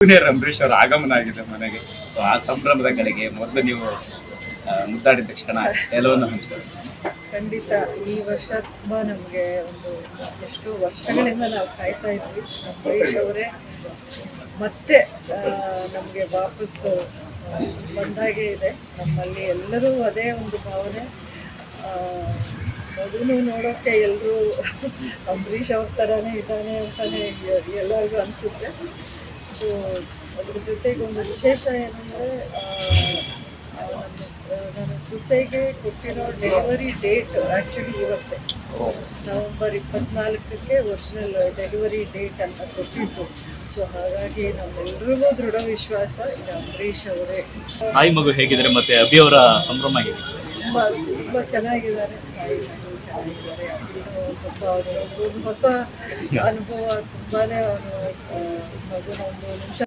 Junior Ambareesh ಅವರ ಆಗಮನ ಆಗಿದೆ ಮನೆಗೆ. ಸೊ ಆ ಸಂಭ್ರಮದ ಗಳಿಗೆ ಮೊದಲು ನೀವು ಮುದ್ದಾಡಿದ ತಕ್ಷಣ ಎಲ್ಲವನ್ನು ಹಂಚ್ಕೊಳ್ಳಿ. ಖಂಡಿತ ಈ ವರ್ಷ ತುಂಬ ನಮಗೆ ಒಂದು ಎಷ್ಟು ವರ್ಷಗಳಿಂದ ನಾವು ಕಾಯ್ತಾ ಇದ್ವಿ. ಅಂಬರೀಷ್ ಅವರೇ ಮತ್ತೆ ನಮಗೆ ವಾಪಸ್ಸು ಬಂದಾಗೆ ಇದೆ. ನಮ್ಮಲ್ಲಿ ಎಲ್ಲರೂ ಅದೇ ಒಂದು ಭಾವನೆ. ಮಗುನು ನೋಡೋಕ್ಕೆ ಎಲ್ಲರೂ ಅಂಬರೀಷ್ ಅವ್ರ ಥರನೇ ಇದ್ದಾನೆ ಅಂತಾನೆ ಎಲ್ಲರಿಗೂ ಅನಿಸುತ್ತೆ. ಸೊ ಅದ್ರ ಜೊತೆಗೆ ಒಂದು ವಿಶೇಷ ಏನಂದರೆ ನನ್ನ ಸೊಸೆಗೆ ಕೊಟ್ಟಿರೋ ಡೆಲಿವರಿ ಡೇಟ್ ಆ್ಯಕ್ಚುಲಿ ಇವತ್ತೇ ನವಂಬರ್ 24ಕ್ಕೆ ಒರಿಜಿನಲ್ ಡೆಲಿವರಿ ಡೇಟ್ ಅಂತ ಕೊಟ್ಟಿದ್ದು. ಸೊ ಹಾಗಾಗಿ ನಮ್ಮೆಲ್ಲರಿಗೂ ದೃಢ ವಿಶ್ವಾಸ ಇದು ಅಂಬರೀಷ್ ಅವರೇ. ತಾಯಿ ಮಗು ಹೇಗಿದ್ದಾರೆ ಮತ್ತೆ ಅಭಿ ಅವರ ಸಂಭ್ರಮ ಹೇಗಿದೆ? ತುಂಬ ಚೆನ್ನಾಗಿದ್ದಾರೆ. ತಾಯಿ ಮಗು ಚೆನ್ನಾಗಿದ್ದಾರೆ. ಪಾಪ ಅವರು ಒಂದು ಹೊಸ ಅನುಭವ. ತುಂಬಾ ಅವನು ಮಗುನ ಒಂದು ನಿಮಿಷ